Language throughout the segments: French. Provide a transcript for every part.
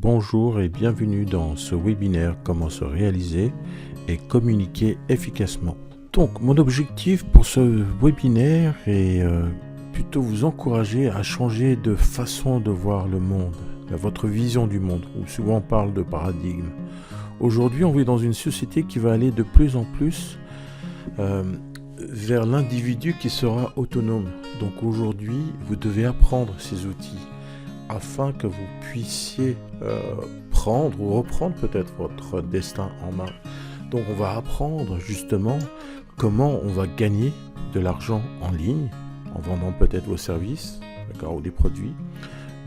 Bonjour et bienvenue dans ce webinaire Comment se réaliser et communiquer efficacement. Donc mon objectif pour ce webinaire est plutôt vous encourager à changer de façon de voir le monde, votre vision du monde, où souvent on parle de paradigme. Aujourd'hui on vit dans une société qui va aller de plus en plus vers l'individu qui sera autonome. Donc aujourd'hui vous devez apprendre ces outils afin que vous puissiez prendre ou reprendre peut-être votre destin en main. Donc on va apprendre justement comment on va gagner de l'argent en ligne, en vendant peut-être vos services, d'accord, ou des produits.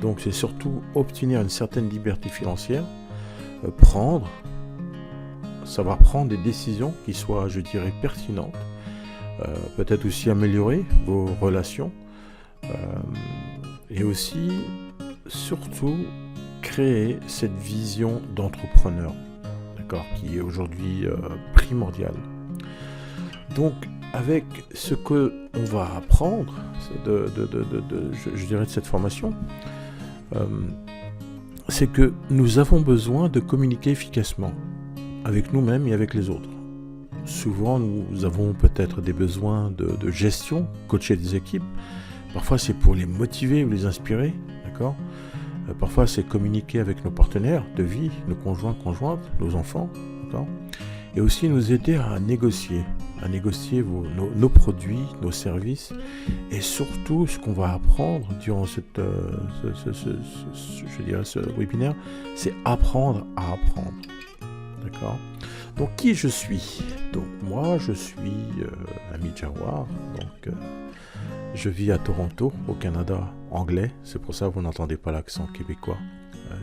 Donc c'est surtout obtenir une certaine liberté financière, savoir prendre des décisions qui soient, je dirais, pertinentes, peut-être aussi améliorer vos relations, et aussi surtout créer cette vision d'entrepreneur, d'accord, qui est aujourd'hui primordiale. Donc avec ce que on va apprendre je dirais de cette formation, c'est que nous avons besoin de communiquer efficacement avec nous-mêmes et avec les autres. Souvent nous avons peut-être des besoins de gestion, coacher des équipes. Parfois c'est pour les motiver ou les inspirer, d'accord. Parfois c'est communiquer avec nos partenaires de vie, nos conjoints, conjointes, nos enfants, d'accord. Et aussi nous aider à négocier nos produits, nos services, et surtout ce qu'on va apprendre durant ce webinaire, c'est apprendre à apprendre, d'accord. Donc qui je suis? Donc moi je suis Ami Jawar, donc je vis à Toronto, au Canada, anglais, c'est pour ça que vous n'entendez pas l'accent québécois.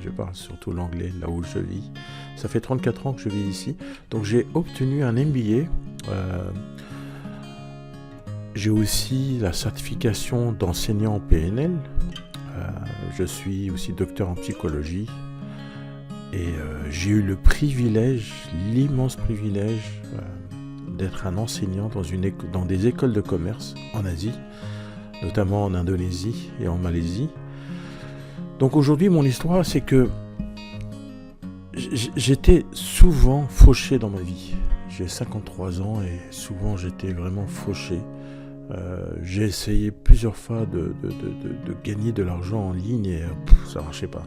Je parle surtout l'anglais là où je vis. Ça fait 34 ans que je vis ici. Donc j'ai obtenu un MBA. J'ai aussi la certification d'enseignant en PNL. Je suis aussi docteur en psychologie. Et j'ai eu le privilège, l'immense privilège d'être un enseignant dans des écoles de commerce en Asie, notamment en Indonésie et en Malaisie. Donc aujourd'hui, mon histoire, c'est que j'étais souvent fauché dans ma vie. J'ai 53 ans et souvent j'étais vraiment fauché. J'ai essayé plusieurs fois de gagner de l'argent en ligne et ça ne marchait pas.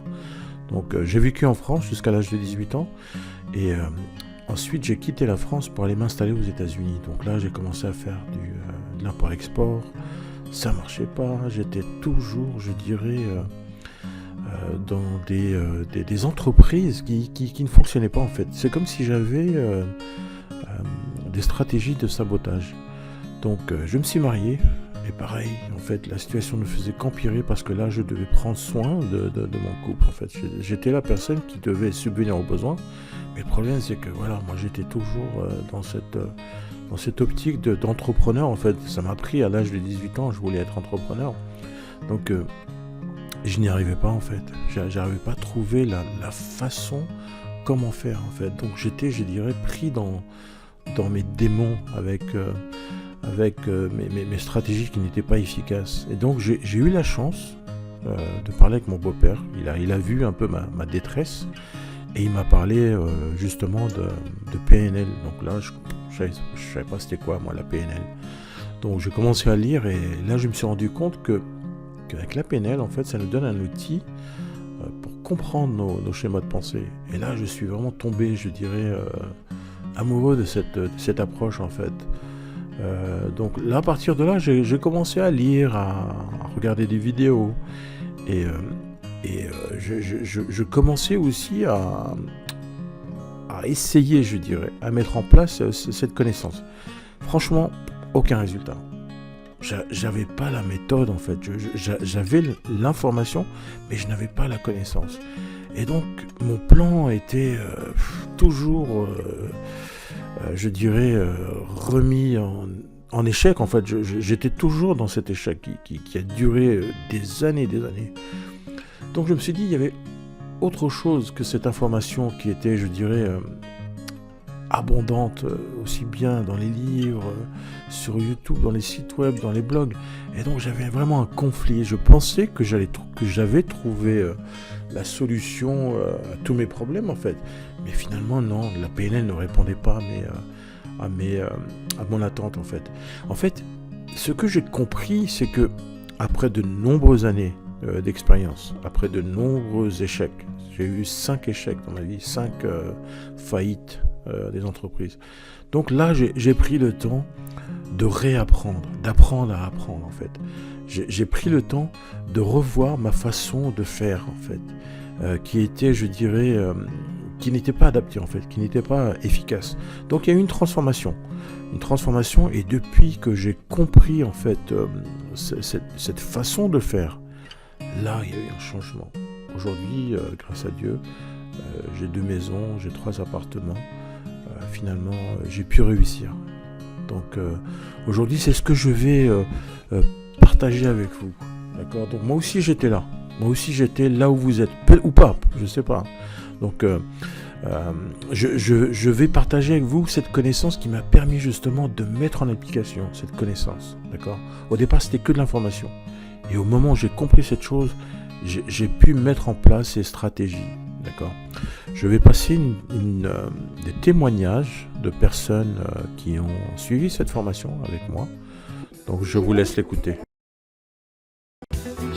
Donc j'ai vécu en France jusqu'à l'âge de 18 ans et ensuite j'ai quitté la France pour aller m'installer aux États-Unis. Donc là j'ai commencé à faire de l'import-export. Ça ne marchait pas. J'étais toujours, je dirais, dans des entreprises qui ne fonctionnaient pas en fait. C'est comme si j'avais des stratégies de sabotage. Donc je me suis marié et pareil, en fait la situation ne faisait qu'empirer parce que là je devais prendre soin de mon couple. En fait, j'étais la personne qui devait subvenir aux besoins, mais le problème c'est que voilà, moi j'étais toujours dans cette optique d'entrepreneur. En fait, ça m'a pris à l'âge de 18 ans, je voulais être entrepreneur. Donc je n'y arrivais pas en fait. J'arrivais pas à trouver la façon comment faire en fait. Donc j'étais, je dirais, pris dans mes démons avec mes stratégies qui n'étaient pas efficaces. Et donc j'ai eu la chance de parler avec mon beau-père. Il a vu un peu ma détresse et il m'a parlé justement de PNL. Donc là je savais pas c'était quoi moi la PNL. Donc j'ai commencé à lire et là je me suis rendu compte qu'avec la PNL en fait ça nous donne un outil pour comprendre nos schémas de pensée. Et là je suis vraiment tombé, je dirais, amoureux de cette approche en fait. Donc là à partir de là j'ai commencé à lire, à regarder des vidéos et je commençais aussi à essayer, je dirais, à mettre en place cette connaissance. Franchement, aucun résultat. J'avais pas la méthode en fait. J'avais l'information, mais je n'avais pas la connaissance. Et donc mon plan était toujours, je dirais, remis en échec. En fait, j'étais toujours dans cet échec qui a duré des années. Donc je me suis dit, il y avait autre chose que cette information qui était, je dirais, abondante, aussi bien dans les livres, sur YouTube, dans les sites web, dans les blogs. Et donc j'avais vraiment un conflit. Je pensais que j'avais trouvé la solution à tous mes problèmes en fait. Mais finalement non, la PNL ne répondait pas à mon attente en fait. En fait, ce que j'ai compris, c'est que après de nombreuses années d'expérience, après de nombreux échecs, j'ai eu 5 échecs dans ma vie, 5 faillites des entreprises. Donc là, j'ai pris le temps de réapprendre, d'apprendre à apprendre en fait. J'ai pris le temps de revoir ma façon de faire en fait, qui était, je dirais, qui n'était pas adaptée en fait, qui n'était pas efficace. Donc il y a eu une transformation, et depuis que j'ai compris en fait cette façon de faire, là il y a eu un changement. Aujourd'hui, grâce à Dieu, j'ai 2 maisons, j'ai 3 appartements. Finalement, j'ai pu réussir. Donc aujourd'hui, c'est ce que je vais partager avec vous. D'accord ? Donc moi aussi j'étais là. Moi aussi j'étais là où vous êtes. Ou pas, je ne sais pas. Donc je vais partager avec vous cette connaissance qui m'a permis justement de mettre en application cette connaissance. D'accord ? Au départ, c'était que de l'information. Et au moment où j'ai compris cette chose, j'ai pu mettre en place ces stratégies. D'accord ? Je vais passer des témoignages de personnes qui ont suivi cette formation avec moi. Donc je vous laisse l'écouter.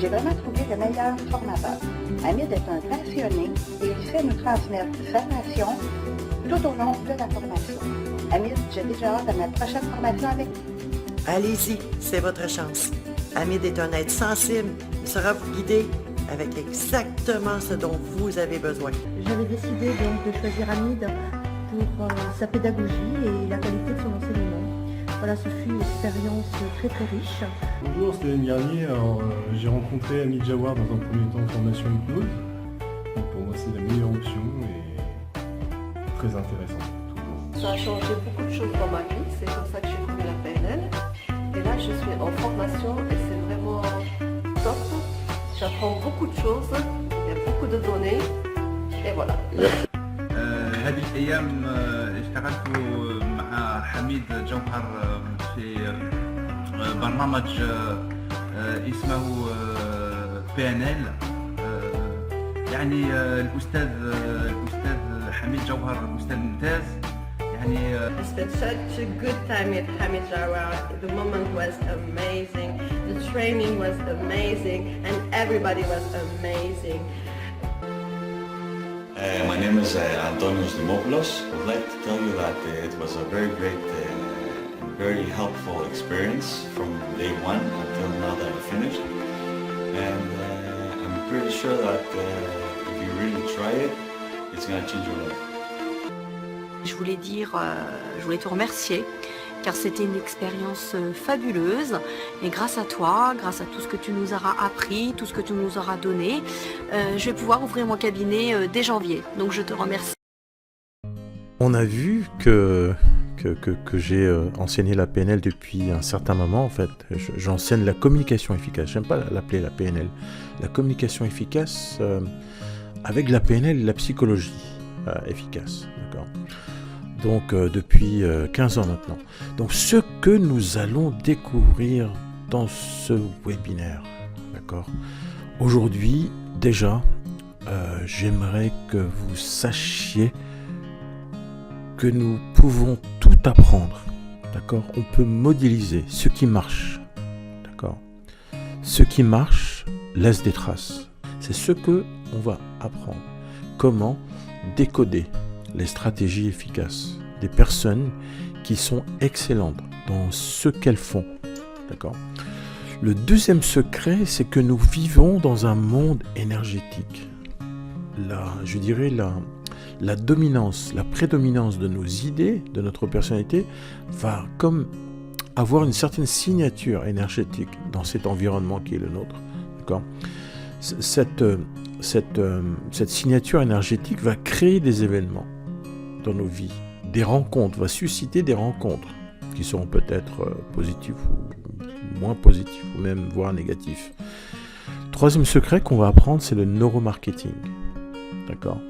J'ai vraiment trouvé le meilleur formateur. Hamid est un passionné et il fait nous transmettre sa passion tout au long de la formation. Hamid, j'ai déjà hâte à ma prochaine formation avec vous. Allez-y, c'est votre chance. Hamid est un être sensible. Il saura vous guider avec exactement ce dont vous avez besoin. J'avais décidé donc de choisir Hamid pour sa pédagogie et la qualité de son enseignement. Voilà, ce fut une expérience très très riche. Bonjour, c'était l'année dernière. J'ai rencontré Hamid Jawar dans un premier temps en formation hypnose. Donc pour moi, c'est la meilleure option et très intéressant. Toujours. Ça a changé beaucoup de choses dans ma vie, c'est comme ça que j'ai trouvé la PNL. Et là, je suis en formation et c'est vraiment top. J'apprends beaucoup de choses, il y a beaucoup de données, et voilà. هذه الأيام اشتغلت مع حميد جوهر في برنامج اسمه PNL. يعني الأستاذ حميد جوهر أستاذ ممتاز. I spent such a good time with Hamid Jawar. The moment was amazing, the training was amazing, and everybody was amazing. My name is Antonios Dimopoulos. I would like to tell you that it was a very great and very helpful experience from day one until now that I finished. And I'm pretty sure that if you really try it, it's going to change your life. Je voulais te remercier car c'était une expérience fabuleuse et grâce à toi, grâce à tout ce que tu nous auras appris, tout ce que tu nous auras donné, je vais pouvoir ouvrir mon cabinet dès janvier. Donc je te remercie. On a vu que j'ai enseigné la PNL depuis un certain moment en fait. J'enseigne la communication efficace. J'aime pas l'appeler la PNL. La communication efficace avec la PNL et la psychologie efficace. D'accord ? Donc depuis 15 ans maintenant. Donc ce que nous allons découvrir dans ce webinaire, d'accord ? Aujourd'hui, déjà, j'aimerais que vous sachiez que nous pouvons tout apprendre, d'accord ? On peut modéliser ce qui marche, d'accord ? Ce qui marche laisse des traces. C'est ce que on va apprendre. Comment décoder les stratégies efficaces des personnes qui sont excellentes dans ce qu'elles font. D'accord ? Le deuxième secret, c'est que nous vivons dans un monde énergétique. La dominance, la prédominance de nos idées, de notre personnalité, va comme avoir une certaine signature énergétique dans cet environnement qui est le nôtre. D'accord ? Cette signature énergétique va créer des événements dans nos vies, des rencontres, va susciter des rencontres qui seront peut-être positives ou moins positives, ou même voire négatifs. Troisième secret qu'on va apprendre, c'est le neuromarketing. D'accord ?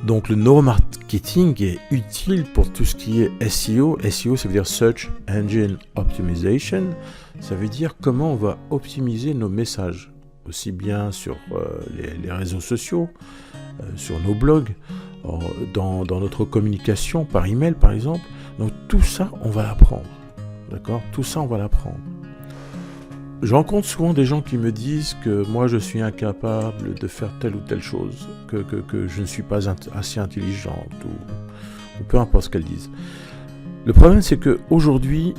Donc le neuromarketing est utile pour tout ce qui est SEO. SEO, ça veut dire Search Engine Optimization. Ça veut dire comment on va optimiser nos messages aussi bien sur les réseaux sociaux, sur nos blogs, dans notre communication par email par exemple. Donc tout ça, on va l'apprendre. D'accord ? Tout ça, on va l'apprendre. Je rencontre souvent des gens qui me disent que moi je suis incapable de faire telle ou telle chose, que je ne suis pas assez intelligente ou peu importe ce qu'elles disent. Le problème c'est qu'aujourd'hui,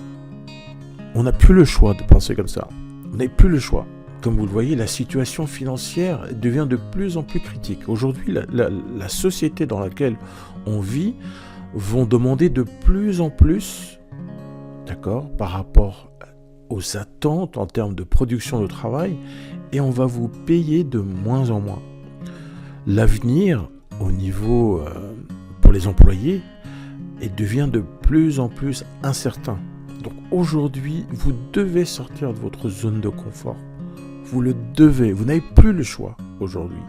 on n'a plus le choix de penser comme ça. On n'a plus le choix. Comme vous le voyez, la situation financière devient de plus en plus critique. Aujourd'hui, la société dans laquelle on vit vont demander de plus en plus, d'accord, par rapport aux attentes en termes de production de travail, et on va vous payer de moins en moins. L'avenir, au niveau pour les employés, devient de plus en plus incertain. Donc aujourd'hui, vous devez sortir de votre zone de confort. Vous le devez, vous n'avez plus le choix aujourd'hui.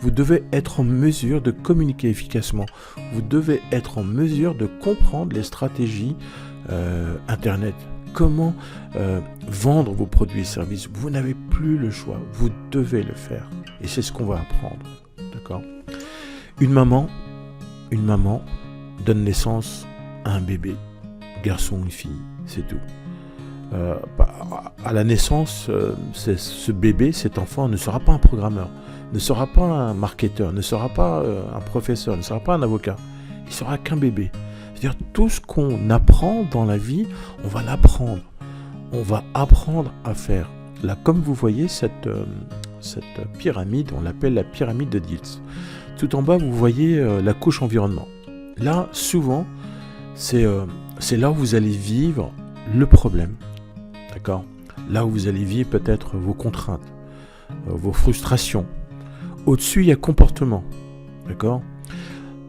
Vous devez être en mesure de communiquer efficacement. Vous devez être en mesure de comprendre les stratégies Internet. Comment vendre vos produits et services. Vous n'avez plus le choix. Vous devez le faire. Et c'est ce qu'on va apprendre. D'accord ? Une maman donne naissance à un bébé, garçon ou fille, c'est tout. À la naissance, ce bébé, cet enfant ne sera pas un programmeur, ne sera pas un marketeur, ne sera pas un professeur, ne sera pas un avocat. Il sera qu'un bébé. C'est-à-dire tout ce qu'on apprend dans la vie, on va l'apprendre. On va apprendre à faire. Là, comme vous voyez, cette pyramide, on l'appelle la pyramide de Diels. Tout en bas, vous voyez la couche environnement. Là, souvent, c'est là où vous allez vivre le problème. D'accord ? Là où vous allez vivre peut-être vos contraintes, vos frustrations. Au-dessus, il y a comportement. D'accord ?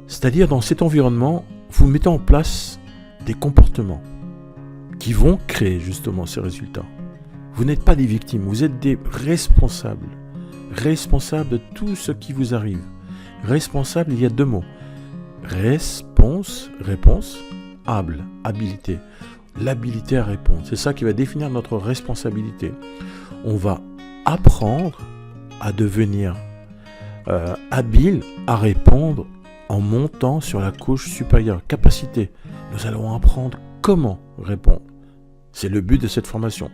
C'est-à-dire, dans cet environnement, vous mettez en place des comportements qui vont créer justement ces résultats. Vous n'êtes pas des victimes, vous êtes des responsables. Responsables de tout ce qui vous arrive. Responsable, il y a deux mots. Réponse, habilité. L'habilité à répondre. C'est ça qui va définir notre responsabilité. On va apprendre à devenir habile à répondre en montant sur la couche supérieure. Capacité. Nous allons apprendre comment répondre. C'est le but de cette formation.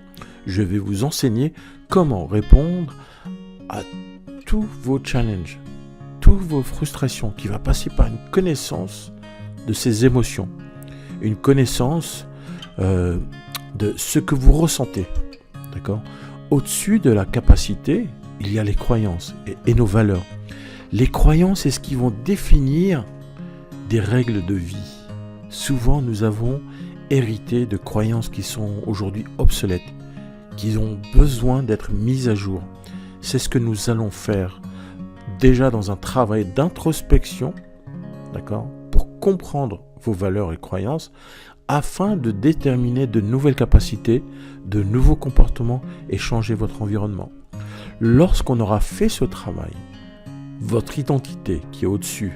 Je vais vous enseigner comment répondre à tous vos challenges, toutes vos frustrations, qui va passer par une connaissance de ces émotions, une connaissance de ce que vous ressentez. D'accord ? Au-dessus de la capacité, il y a les croyances et nos valeurs. Les croyances, c'est ce qui vont définir des règles de vie. Souvent, nous avons hérité de croyances qui sont aujourd'hui obsolètes, qui ont besoin d'être mises à jour. C'est ce que nous allons faire déjà dans un travail d'introspection, d'accord, pour comprendre vos valeurs et croyances, afin de déterminer de nouvelles capacités, de nouveaux comportements et changer votre environnement. Lorsqu'on aura fait ce travail, votre identité qui est au-dessus,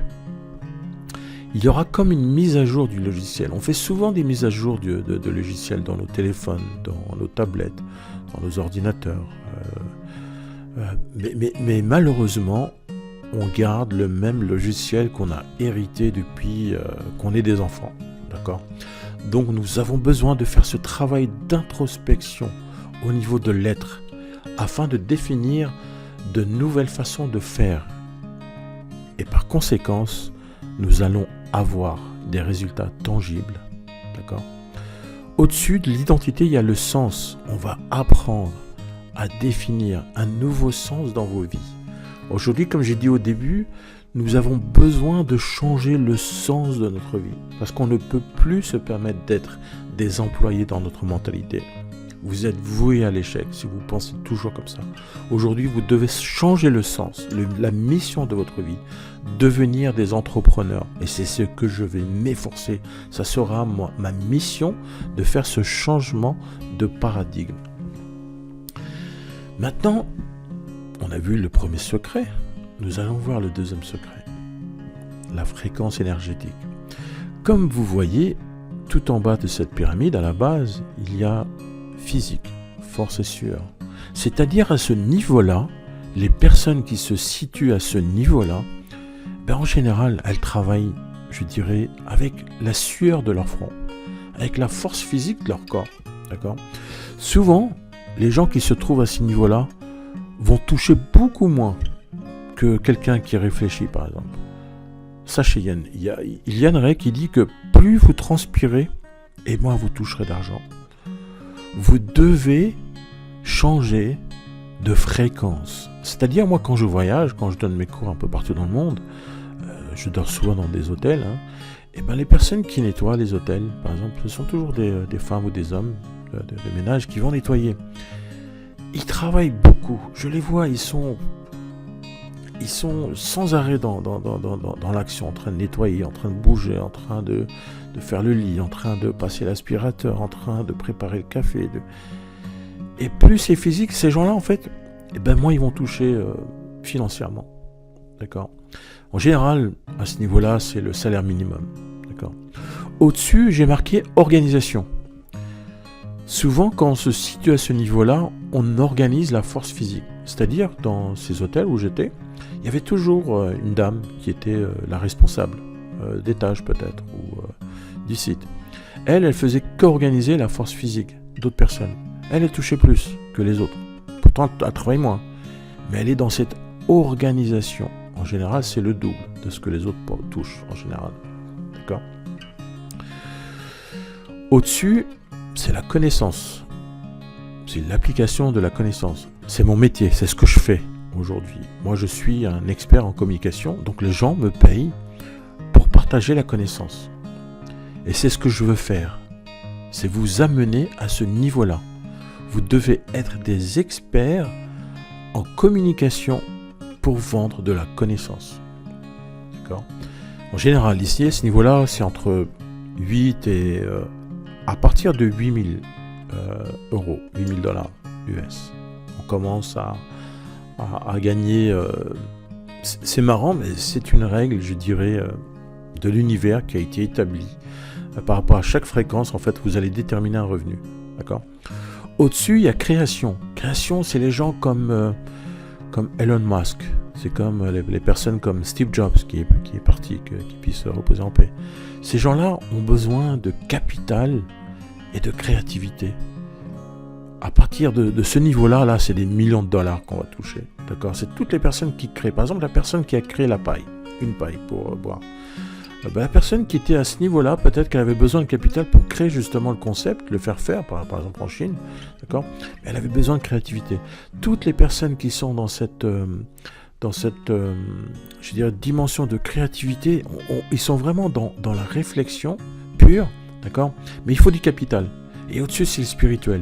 il y aura comme une mise à jour du logiciel. On fait souvent des mises à jour de logiciels dans nos téléphones, dans nos tablettes, dans nos ordinateurs. Mais malheureusement, on garde le même logiciel qu'on a hérité depuis qu'on est des enfants. D'accord ? Donc nous avons besoin de faire ce travail d'introspection au niveau de l'être, afin de définir de nouvelles façons de faire. Et par conséquence, nous allons avoir des résultats tangibles. D'accord ? Au-dessus de l'identité, il y a le sens. On va apprendre à définir un nouveau sens dans vos vies. Aujourd'hui, comme j'ai dit au début, nous avons besoin de changer le sens de notre vie. Parce qu'on ne peut plus se permettre d'être des employés dans notre mentalité. Vous êtes voués à l'échec si vous pensez toujours comme ça. Aujourd'hui, vous devez changer le sens, la mission de votre vie, devenir des entrepreneurs. Et c'est ce que je vais m'efforcer. Ça sera ma mission de faire ce changement de paradigme. Maintenant, on a vu le premier secret. Nous allons voir le deuxième secret. La fréquence énergétique. Comme vous voyez, tout en bas de cette pyramide, à la base, il y a physique, force et sueur. C'est-à-dire à ce niveau-là, les personnes qui se situent à ce niveau-là, en général, elles travaillent, je dirais, avec la sueur de leur front, avec la force physique de leur corps. D'accord ? Souvent, les gens qui se trouvent à ce niveau-là vont toucher beaucoup moins que quelqu'un qui réfléchit, par exemple. Sachez, il y a Yann Ray qui dit que plus vous transpirez, et moins vous toucherez d'argent. Vous devez changer de fréquence. C'est-à-dire, moi, quand je voyage, quand je donne mes cours un peu partout dans le monde, je dors souvent dans des hôtels, et les personnes qui nettoient les hôtels, par exemple, ce sont toujours des femmes ou des hommes de ménage qui vont nettoyer. Ils travaillent beaucoup. Je les vois, ils sont sans arrêt dans l'action, en train de nettoyer, en train de bouger, en train de faire le lit, en train de passer l'aspirateur, en train de préparer le café. Et plus c'est physique, ces gens-là, en fait, moins ils vont toucher financièrement. D'accord ? En général, à ce niveau-là, c'est le salaire minimum. D'accord ? Au-dessus, j'ai marqué organisation. Souvent, quand on se situe à ce niveau-là, on organise la force physique. C'est-à-dire, dans ces hôtels où j'étais, il y avait toujours une dame qui était la responsable d'étage peut-être, ou du site. Elle faisait qu'organiser la force physique d'autres personnes. Elle touchait plus que les autres. Pourtant, elle travaille moins. Mais elle est dans cette organisation. En général, c'est le double de ce que les autres touchent, en général. D'accord ? Au-dessus, c'est la connaissance. C'est l'application de la connaissance. C'est mon métier, c'est ce que je fais aujourd'hui. Moi, je suis un expert en communication, donc les gens me payent pour partager la connaissance. Et c'est ce que je veux faire. C'est vous amener à ce niveau-là. Vous devez être des experts en communication pour vendre de la connaissance. D'accord ? En général, ici, à ce niveau-là, c'est entre 8 et... à partir de 8000 euros, 8000 dollars US. On commence à gagner... c'est marrant, mais c'est une règle, je dirais, de l'univers qui a été établie. Par rapport à chaque fréquence, en fait, vous allez déterminer un revenu. D'accord ? Au-dessus, il y a création. Création, c'est les gens comme Elon Musk. C'est comme les personnes comme Steve Jobs qui est parti, qui puisse reposer en paix. Ces gens-là ont besoin de capital et de créativité. À partir de ce niveau-là, c'est des millions de dollars qu'on va toucher. D'accord ? C'est toutes les personnes qui créent. Par exemple, la personne qui a créé la paille, une paille pour boire. La personne qui était à ce niveau-là, peut-être qu'elle avait besoin de capital pour créer justement le concept, le faire faire, par exemple en Chine, d'accord ? Mais elle avait besoin de créativité. Toutes les personnes qui sont dans cette je dirais, dimension de créativité, ils sont vraiment dans la réflexion pure, d'accord ? Mais il faut du capital. Et au-dessus, c'est le spirituel.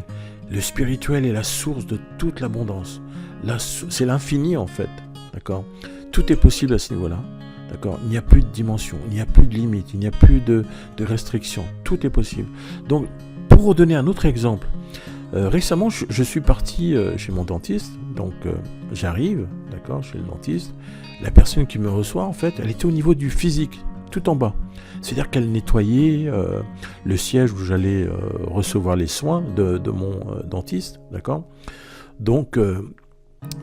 Le spirituel est la source de toute l'abondance. C'est l'infini, en fait, d'accord ? Tout est possible à ce niveau-là. D'accord ? Il n'y a plus de dimension, il n'y a plus de limite, il n'y a plus de restrictions. Tout est possible. Donc, pour donner un autre exemple, récemment, je suis parti chez mon dentiste. Donc, j'arrive, d'accord, chez le dentiste. La personne qui me reçoit, en fait, elle était au niveau du physique, tout en bas. C'est-à-dire qu'elle nettoyait le siège où j'allais recevoir les soins de mon dentiste, d'accord ? Donc,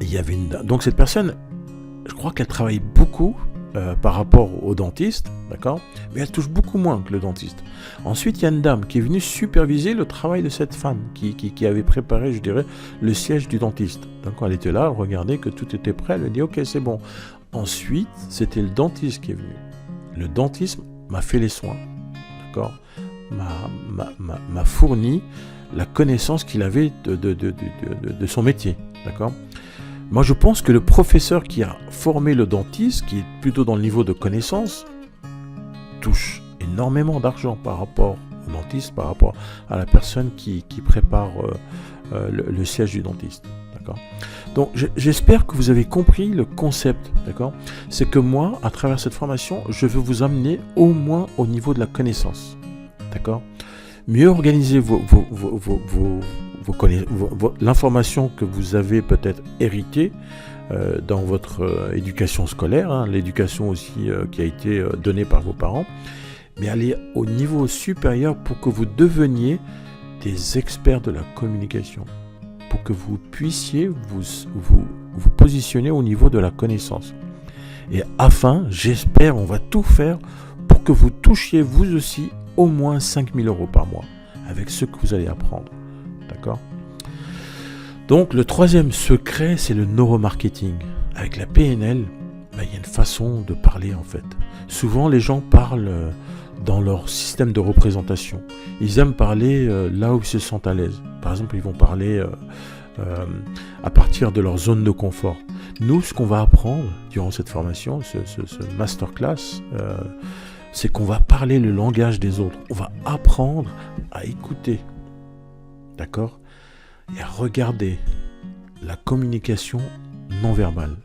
il y avait donc cette personne, je crois qu'elle travaille beaucoup par rapport au dentiste, d'accord ? Mais elle touche beaucoup moins que le dentiste. Ensuite, il y a une dame qui est venue superviser le travail de cette femme qui avait préparé, je dirais, le siège du dentiste. Donc, elle était là, elle regardait que tout était prêt, elle a dit « Ok, c'est bon ». Ensuite, c'était le dentiste qui est venu. Le dentiste m'a fait les soins, d'accord ? M'a fourni la connaissance qu'il avait de son métier, d'accord ? Moi, je pense que le professeur qui a formé le dentiste, qui est plutôt dans le niveau de connaissance, touche énormément d'argent par rapport au dentiste, par rapport à la personne qui prépare le siège du dentiste. D'accord ? Donc, j'espère que vous avez compris le concept. D'accord ? C'est que moi, à travers cette formation, je veux vous amener au moins au niveau de la connaissance. D'accord ? Mieux organiser l'information que vous avez peut-être héritée dans votre éducation scolaire, l'éducation aussi qui a été donnée par vos parents, mais aller au niveau supérieur pour que vous deveniez des experts de la communication. pour que vous puissiez vous positionner au niveau de la connaissance. Et afin, j'espère, on va tout faire pour que vous touchiez vous aussi au moins 5 000 € par mois avec ce que vous allez apprendre. D'accord ? Donc le troisième secret, c'est le neuromarketing. Avec la PNL, il y a une façon de parler en fait. Souvent les gens parlent dans leur système de représentation. Ils aiment parler là où ils se sentent à l'aise. Par exemple, ils vont parler à partir de leur zone de confort. Nous, ce qu'on va apprendre durant cette formation, ce masterclass, c'est qu'on va parler le langage des autres. On va apprendre à écouter, d'accord ? Et à regarder la communication non verbale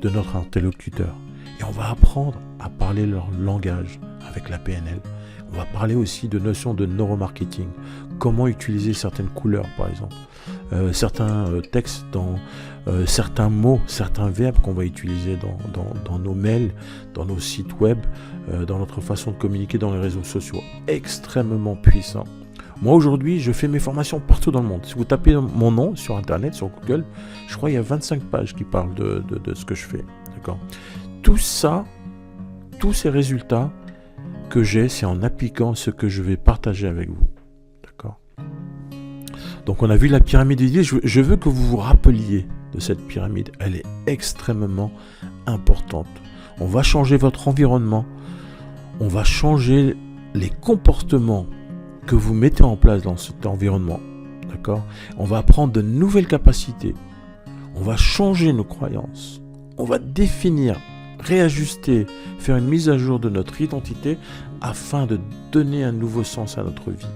de notre interlocuteur. Et on va apprendre à parler leur langage avec la PNL. On va parler aussi de notions de neuromarketing. Comment utiliser certaines couleurs, par exemple. Certains textes, certains mots, certains verbes qu'on va utiliser dans nos mails, dans nos sites web, dans notre façon de communiquer dans les réseaux sociaux. Extrêmement puissant. Moi, aujourd'hui, je fais mes formations partout dans le monde. Si vous tapez mon nom sur Internet, sur Google, je crois qu'il y a 25 pages qui parlent de ce que je fais. D'accord ? Tout ça, tous ces résultats que j'ai, c'est en appliquant ce que je vais partager avec vous. D'accord ? Donc, on a vu la pyramide d'idées. Je veux que vous vous rappeliez de cette pyramide. Elle est extrêmement importante. On va changer votre environnement. On va changer les comportements que vous mettez en place dans cet environnement. D'accord ? On va apprendre de nouvelles capacités. On va changer nos croyances. On va définir, réajuster, faire une mise à jour de notre identité afin de donner un nouveau sens à notre vie.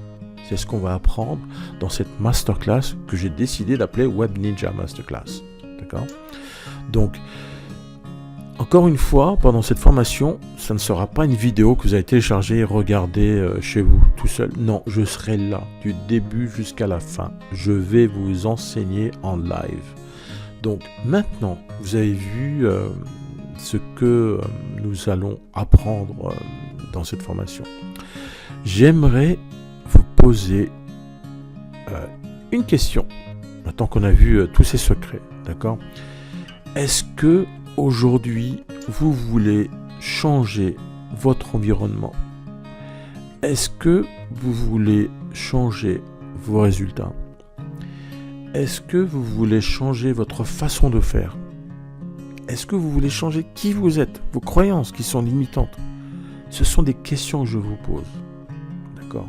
C'est ce qu'on va apprendre dans cette masterclass que j'ai décidé d'appeler Web Ninja Masterclass. D'accord ? Donc, encore une fois, pendant cette formation, ça ne sera pas une vidéo que vous allez télécharger et regarder chez vous tout seul. Non, je serai là du début jusqu'à la fin. Je vais vous enseigner en live. Donc maintenant, vous avez vu ce que nous allons apprendre dans cette formation. J'aimerais vous poser une question. Maintenant qu'on a vu tous ces secrets, d'accord ? Est-ce que aujourd'hui, vous voulez changer votre environnement? Est-ce que vous voulez changer vos résultats? Est-ce que vous voulez changer votre façon de faire? Est-ce que vous voulez changer qui vous êtes? Vos croyances qui sont limitantes? Ce sont des questions que je vous pose. D'accord?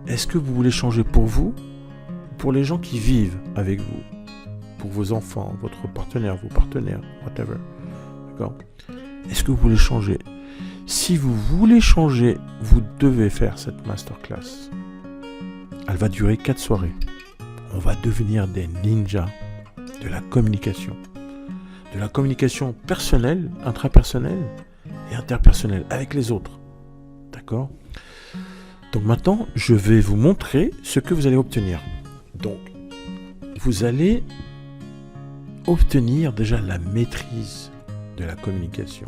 Est-ce que vous voulez changer pour vous? Pour les gens qui vivent avec vous? Pour vos enfants, votre partenaire, vos partenaires, whatever. D'accord? Est-ce que vous voulez changer? Si vous voulez changer, vous devez faire cette masterclass. Elle va durer 4 soirées. On va devenir des ninjas de la communication. De la communication personnelle, intrapersonnelle et interpersonnelle avec les autres. D'accord? Donc maintenant, je vais vous montrer ce que vous allez obtenir. Donc, vous allez obtenir déjà la maîtrise de la communication.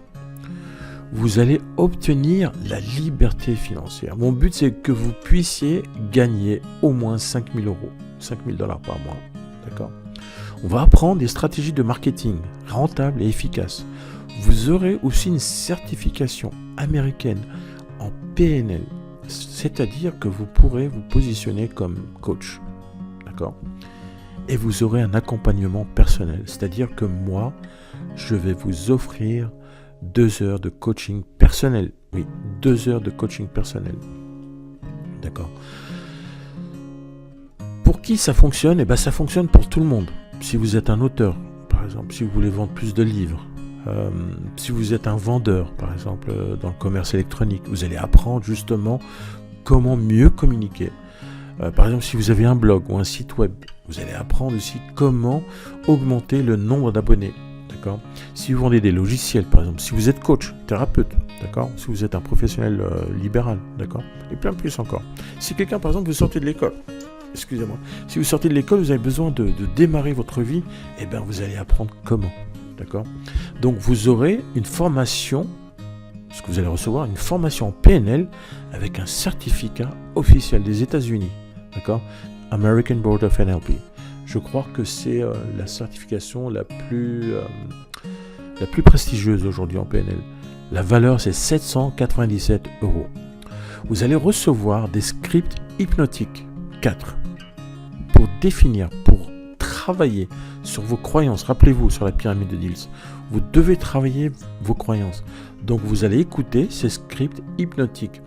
Vous allez obtenir la liberté financière. Mon but, c'est que vous puissiez gagner au moins 5 000 €, 5 000 $ par mois. D'accord? On va apprendre des stratégies de marketing rentables et efficaces. Vous aurez aussi une certification américaine en PNL, c'est-à-dire que vous pourrez vous positionner comme coach. D'accord? Et vous aurez un accompagnement personnel, c'est-à-dire que moi, je vais vous offrir 2 heures de coaching personnel. Oui, 2 heures de coaching personnel. D'accord. Pour qui ça fonctionne? Eh bien, ça fonctionne pour tout le monde. Si vous êtes un auteur, par exemple, si vous voulez vendre plus de livres, si vous êtes un vendeur, par exemple, dans le commerce électronique, vous allez apprendre justement comment mieux communiquer. Par exemple, si vous avez un blog ou un site web, vous allez apprendre aussi comment augmenter le nombre d'abonnés. D'accord? Si vous vendez des logiciels, par exemple, si vous êtes coach, thérapeute, d'accord? Si vous êtes un professionnel libéral, d'accord? Et plein plus encore. Si quelqu'un, par exemple, vous sortez de l'école, excusez-moi, si vous sortez de l'école, vous avez besoin de démarrer votre vie, eh bien, vous allez apprendre comment, d'accord? Donc, vous aurez une formation, ce que vous allez recevoir, une formation en PNL avec un certificat officiel des États-Unis, d'accord? American Board of NLP. Je crois que c'est la certification la plus prestigieuse aujourd'hui en PNL. La valeur, c'est 797 €. Vous allez recevoir des scripts hypnotiques, 4, pour définir, pour travailler sur vos croyances. Rappelez-vous, sur la pyramide de Diels, vous devez travailler vos croyances. Donc, vous allez écouter ces scripts hypnotiques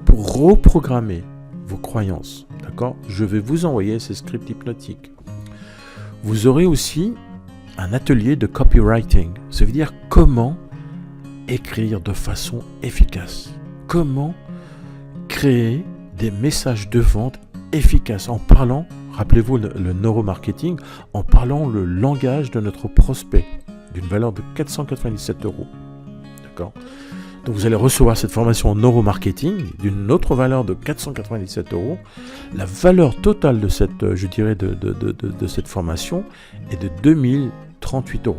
pour reprogrammer vos croyances. D'accord ? Je vais vous envoyer ces scripts hypnotiques. Vous aurez aussi un atelier de copywriting. Ça veut dire comment écrire de façon efficace. Comment créer des messages de vente efficaces en parlant, rappelez-vous le neuromarketing, en parlant le langage de notre prospect d'une valeur de 497 €. D'accord ? Donc vous allez recevoir cette formation en neuromarketing d'une autre valeur de 497 €. La valeur totale de cette, de cette formation est de 2038 €.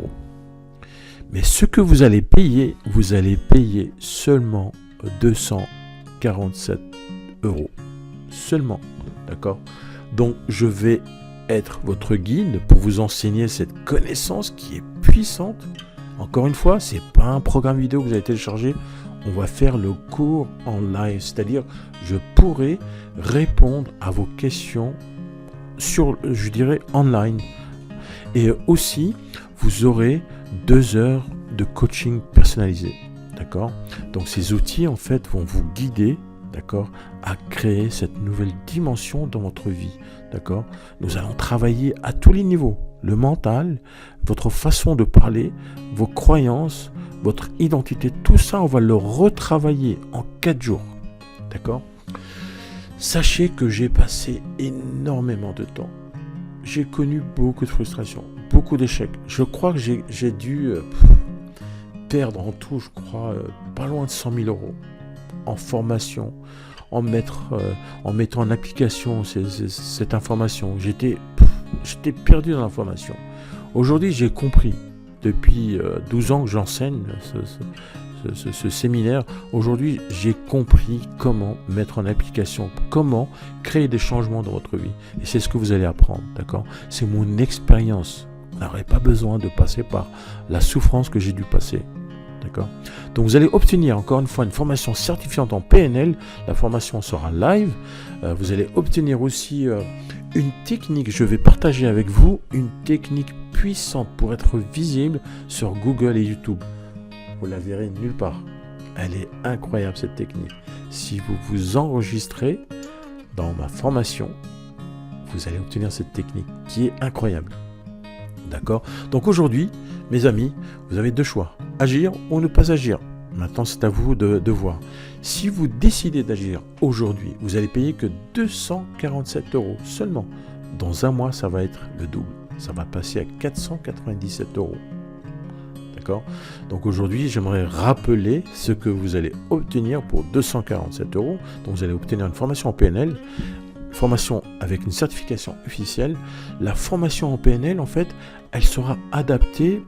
Mais ce que vous allez payer seulement 247 €. Seulement. D'accord ? Donc je vais être votre guide pour vous enseigner cette connaissance qui est puissante. Encore une fois, ce n'est pas un programme vidéo que vous allez télécharger. On va faire le cours en live, c'est-à-dire je pourrai répondre à vos questions sur, online. Et aussi, vous aurez 2 heures de coaching personnalisé. D'accord ? Donc ces outils, en fait, vont vous guider, d'accord, à créer cette nouvelle dimension dans votre vie. D'accord ? Nous allons travailler à tous les niveaux. Le mental, votre façon de parler, vos croyances, votre identité, tout ça, on va le retravailler en 4 jours. D'accord ? Sachez que j'ai passé énormément de temps. J'ai connu beaucoup de frustrations, beaucoup d'échecs. Je crois que j'ai dû perdre en tout, pas loin de 100 000 € en formation, en mettant en application cette information. J'étais perdu dans l'information. Aujourd'hui, j'ai compris, depuis 12 ans que j'enseigne ce séminaire, aujourd'hui, j'ai compris comment mettre en application, comment créer des changements dans votre vie. Et c'est ce que vous allez apprendre, d'accord ? C'est mon expérience. Vous n'aurez pas besoin de passer par la souffrance que j'ai dû passer. D'accord ? Donc vous allez obtenir encore une fois une formation certifiante en PNL. La formation sera live. Vous allez obtenir aussi une technique. Je vais partager avec vous une technique puissante pour être visible sur Google et YouTube. Vous la verrez nulle part. Elle est incroyable cette technique. Si vous vous enregistrez dans ma formation, vous allez obtenir cette technique qui est incroyable. D'accord ? Donc aujourd'hui, mes amis, vous avez 2 choix. Agir ou ne pas agir. Maintenant, c'est à vous de voir. Si vous décidez d'agir aujourd'hui, vous allez payer que 247 € seulement. Dans un mois, ça va être le double. Ça va passer à 497 €. D'accord ? Donc aujourd'hui, j'aimerais rappeler ce que vous allez obtenir pour 247 €. Donc vous allez obtenir une formation en PNL, formation avec une certification officielle. La formation en PNL, en fait, elle sera adaptée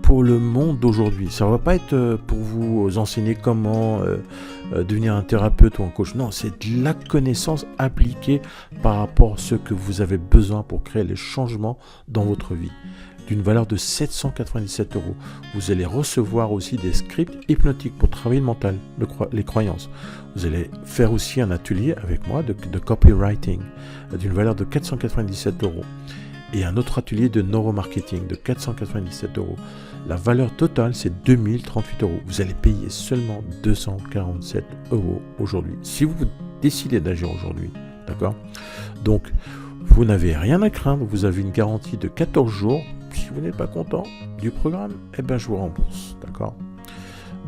pour le monde d'aujourd'hui. Ça ne va pas être pour vous enseigner comment devenir un thérapeute ou un coach. Non, c'est de la connaissance appliquée par rapport à ce que vous avez besoin pour créer les changements dans votre vie. D'une valeur de 797 €. Vous allez recevoir aussi des scripts hypnotiques pour travailler le mental, les croyances. Vous allez faire aussi un atelier avec moi de copywriting d'une valeur de 497 € et un autre atelier de neuromarketing de 497 €. La valeur totale, c'est 2038 €. Vous allez payer seulement 247 € aujourd'hui, si vous décidez d'agir aujourd'hui. D'accord ? Donc, vous n'avez rien à craindre. Vous avez une garantie de 14 jours. Si vous n'êtes pas content du programme, je vous rembourse. D'accord ?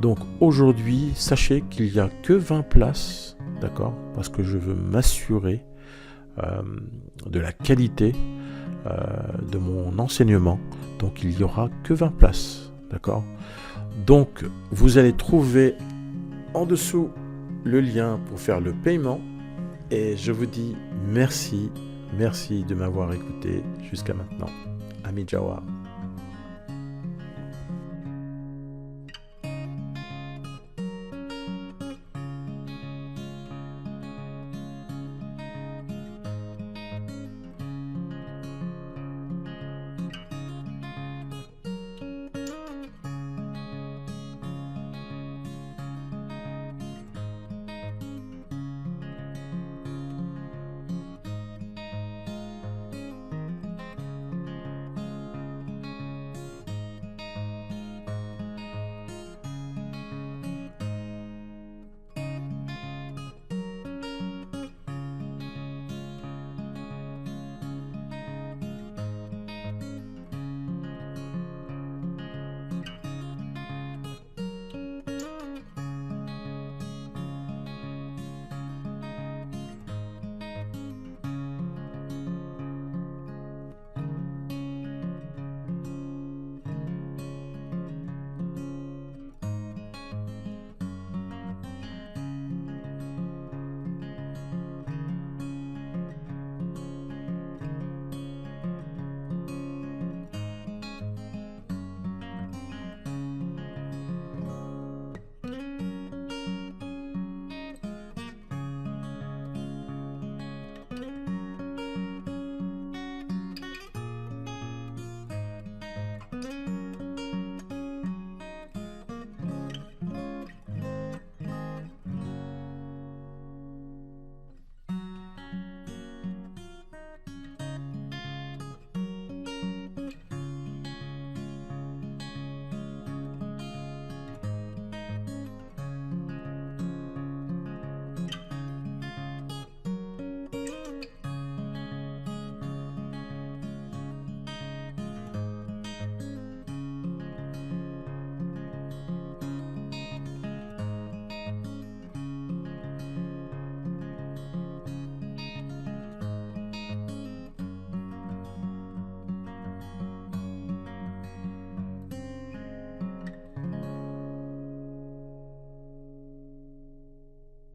Donc, aujourd'hui, sachez qu'il n'y a que 20 places. D'accord ? Parce que je veux m'assurer de la qualité de mon enseignement. Donc il n'y aura que 20 places. D'accord ? Donc vous allez trouver en dessous le lien pour faire le paiement. Et je vous dis merci de m'avoir écouté jusqu'à maintenant. Hamid Jawar.